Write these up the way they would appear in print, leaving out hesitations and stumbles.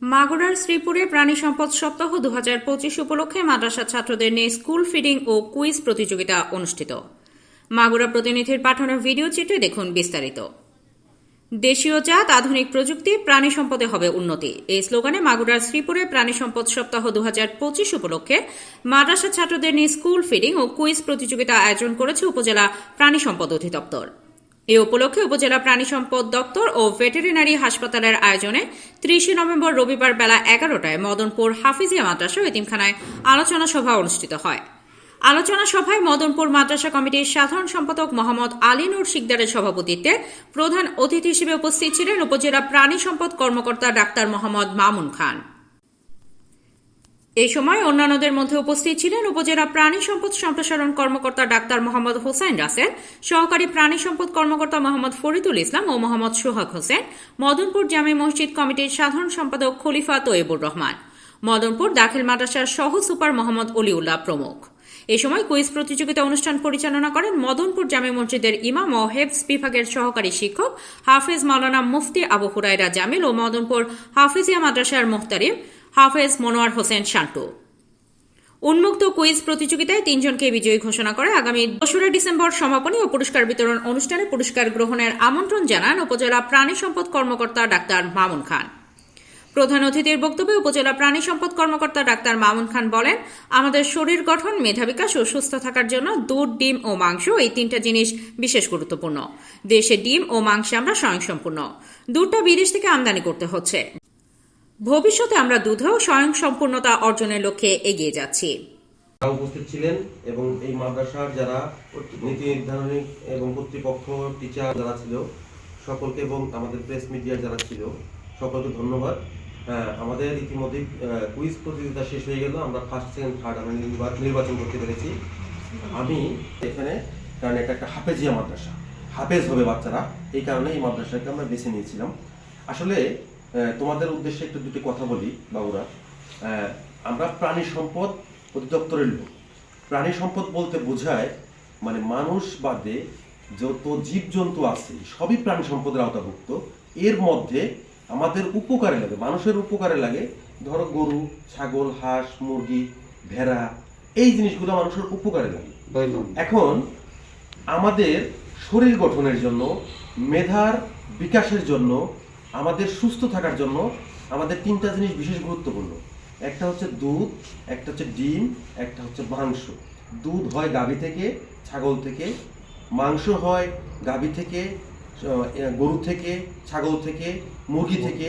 মাগুরার শ্রীপুরে প্রাণী সম্পদ সপ্তাহ 2025 উপলক্ষে মাদ্রাসা ছাত্রদের নিয়ে স্কুল ফিডিং ও কুইজ প্রতিযোগিতা অনুষ্ঠিত। মাগুরা প্রতিনিধির পাঠানো ভিডিও চিত্রে দেখুন বিস্তারিত। দেশীয় জাত, আধুনিক প্রযুক্তি, প্রাণী সম্পদে হবে উন্নতি, এই স্লোগানে মাগুরার শ্রীপুরে প্রাণী সম্পদ সপ্তাহ 2025 উপলক্ষে মাদ্রাসা ছাত্রদের নিয়ে স্কুল ফিডিং ও কুইজ প্রতিযোগিতা আয়োজন করেছে উপজেলা প্রাণী সম্পদ অধিদপ্তর। এ উপলক্ষে উপজেলা প্রাণী সম্পদ দপ্তর ও ভেটেরিনারি হাসপাতালের আয়োজনে 30 নভেম্বর রবিবার বেলা 11টায় মদনপুর হাফিজিয়া মাদ্রাসা ও এতিমখানায় আলোচনা সভা অনুষ্ঠিত হয়। আলোচনা সভায় মদনপুর মাদ্রাসা কমিটির সাধারণ সম্পাদক মোহাম্মদ আলী নূর শিকদারের সভাপতিত্বে প্রধান অতিথি হিসেবে উপস্থিত ছিলেন উপজেলা প্রাণী সম্পদ কর্মকর্তা ডাক্তার মোহাম্মদ মামুন খান। এই সময় অন্যান্যদের মধ্যে উপস্থিত ছিলেন উপজেলা প্রাণী সম্পদ সম্প্রসারণ কর্মকর্তা ডাক্তার মোহাম্মদ হোসেন রাসেল, সহকারী প্রাণী সম্পদ কর্মকর্তা মোহাম্মদ ফরিদুল ইসলাম ও মোহাম্মদ সোহাগ হোসেন, মদনপুর জামে মসজিদ কমিটির সাধারণ সম্পাদক খলিফা তৈয়বুর রহমান, মদনপুর দাখিল মাদ্রাসার সহ সুপার মোহাম্মদ অলিউল্লাহ প্রমুখ। এ সময় কুইজ প্রতিযোগিতা অনুষ্ঠান পরিচালনা করেন মদনপুর জামে মসজিদের ইমাম ও হেফজ বিভাগের সহকারী শিক্ষক হাফেজ মাওলানা মুফতি আবু হুরায়রা জামিল ও মদনপুর হাফিজিয়া মাদ্রাসার মুহতারিম হাফেজ মনোয়ার হোসেন শান্টু। উন্মুক্ত কুইজ প্রতিযোগিতায় 3 জনকে বিজয়ী ঘোষণা করে আগামী 2 ডিসেম্বর সমাপনী ও পুরস্কার বিতরণ অনুষ্ঠানে পুরস্কার গ্রহণের আমন্ত্রণ জানান উপজেলা প্রাণী সম্পদ কর্মকর্তা ডাক্তার মামুন খান। প্রধান অতিথির বক্তব্যে উপজেলা প্রাণী সম্পদ কর্মকর্তা ডাক্তার মামুন খান বলেন, আমাদের শরীর গঠন, মেধা বিকাশ ও সুস্থ থাকার জন্য দুধ, ডিম ও মাংস এই 3টা জিনিস বিশেষ গুরুত্বপূর্ণ। দেশে ডিম ও মাংসে আমরা স্বয়ংসম্পূর্ণ। দুধটা বিদেশ থেকে আমদানি করতে হচ্ছে। ভবিষ্যতে আমরা দুধেও স্বয়ংসম্পূর্ণতা অর্জনের লক্ষ্যে এগিয়ে যাচ্ছি। উপস্থিত ছিলেন এবং এই মাদ্রাসার যারা নীতি নির্ধারণী এবং কর্তৃপক্ষ, টিচার যারা ছিল সকলকে এবং আমাদের প্রেস মিডিয়া যারা ছিল সকলকে ধন্যবাদ। আমাদের ইতিমধ্যে কুইজ প্রতিযোগিতা শেষ হয়ে গেল। আমরা ফার্স্ট, সেকেন্ড, থার্ড আমরা নির্বাচন করতে পেরেছি। আমি এখানে, কারণ এটা একটা হাফেজিয়া মাদ্রাসা, হাফেজ হবে বাচ্চারা, এই কারণে এই মাদ্রাসাকে আমরা বেছে নিয়েছিলাম। আসলে তোমাদের উদ্দেশ্যে একটু দুটি কথা বলি বাবুরা। আমরা প্রাণী সম্পদ অধিদপ্তরের লোক। প্রাণী সম্পদ বলতে বোঝায় মানে মানুষ বাদে যত জীবজন্তু আছে সবই প্রাণী সম্পদের আওতাভুক্ত। এর মধ্যে আমাদের উপকারে লাগে, মানুষের উপকারে লাগে, ধরো গরু, ছাগল, হাঁস, মুরগি, ভেড়া, এই জিনিসগুলো মানুষের উপকারে লাগে। এখন আমাদের শরীর গঠনের জন্য, মেধার বিকাশের জন্য, আমাদের সুস্থ থাকার জন্য আমাদের 3টা জিনিস বিশেষ গুরুত্বপূর্ণ। একটা হচ্ছে দুধ, একটা হচ্ছে ডিম, একটা হচ্ছে মাংস। দুধ হয় গাভী থেকে, ছাগল থেকে, মাংস হয় গাভী থেকে, গরু থেকে, ছাগল থেকে, মুরগি থেকে,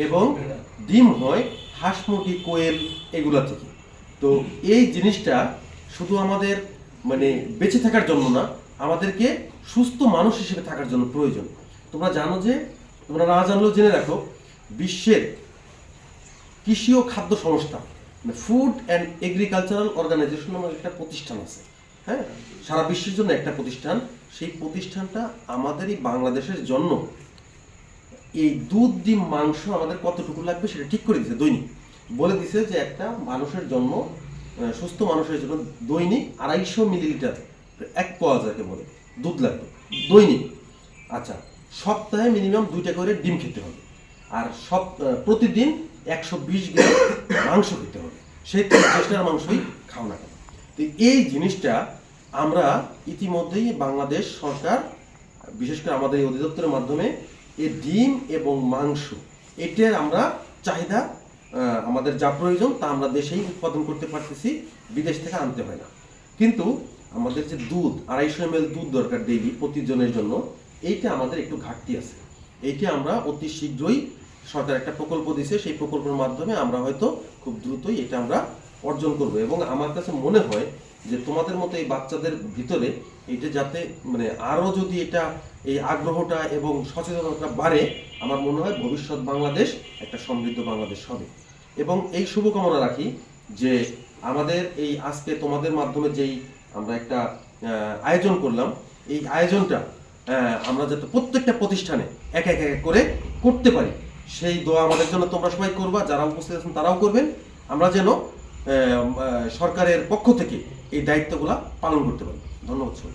এবং ডিম হয় হাঁস, মুরগি, কোয়েল এগুলা থেকে। তো এই জিনিসটা শুধু আমাদের মানে বেঁচে থাকার জন্য না, আমাদেরকে সুস্থ মানুষ হিসেবে থাকার জন্য প্রয়োজন। তোমরা জানো যে, তোমরা না জানলেও জেনে রাখো, বিশ্বের কৃষি ও খাদ্য সংস্থা ফুড অ্যান্ড এগ্রিকালচারাল অর্গানাইজেশন নামে একটা প্রতিষ্ঠান আছে। হ্যাঁ, সারা বিশ্বের জন্য একটা প্রতিষ্ঠান। সেই প্রতিষ্ঠানটা আমাদের এই বাংলাদেশের জন্য এই দুধ, ডিম, মাংস আমাদের কতটুকু লাগবে সেটা ঠিক করে দিয়েছে। দৈনিক বলে দিছে যে একটা মানুষের জন্য, সুস্থ মানুষের জন্য দৈনিক 250 মিলিলিটার, 1 পোয়া যাকে বলে, দুধ লাগবে দৈনিক। আচ্ছা, সপ্তাহে মিনিমাম 2টা করে ডিম খেতে হবে, আর প্রতিদিন 120 গ্রাম মাংস খেতে হবে। সেই 30টার মাংসই খাও না কেন। তো এই জিনিসটা আমরা ইতিমধ্যেই বাংলাদেশ সরকার, বিশেষ করে আমাদের এই অধিদপ্তরের মাধ্যমে এই ডিম এবং মাংস এটার আমরা চাহিদা, আমাদের যা প্রয়োজন তা আমরা দেশেই উৎপাদন করতে পারতেছি, বিদেশ থেকে আনতে হয় না। কিন্তু আমাদের যে দুধ, 250 ml দুধ দরকার ডেইলি প্রতিজনের জন্য, এইটা আমাদের একটু ঘাটতি আছে। এইটা আমরা অতি শীঘ্রই, সরকার একটা প্রকল্প দিয়েছে, সেই প্রকল্পের মাধ্যমে আমরা হয়তো খুব দ্রুতই এটা আমরা অর্জন করব। এবং আমার কাছে মনে হয় যে তোমাদের মতো এই বাচ্চাদের ভিতরে এটা যাতে মানে আরও যদি এটা এই আগ্রহটা এবং সচেতনতা বাড়ে, আমার মনে হয় ভবিষ্যৎ বাংলাদেশ একটা সমৃদ্ধ বাংলাদেশ হবে। এবং এই শুভকামনা রাখি যে আমাদের এই আজকে তোমাদের মাধ্যমে যেই আমরা একটা আয়োজন করলাম, এই আয়োজনটা আমরা যাতে প্রত্যেকটা প্রতিষ্ঠানে এক এক করে করতে পারি, সেই দোয়া আমাদের জন্য তোমরা সবাই করবা। যারা উপস্থিত আছেন তারাও করবেন। আমরা যেন সরকারের পক্ষ থেকে এই দায়িত্বগুলো পালন করতে পারি। ধন্যবাদ সবাই।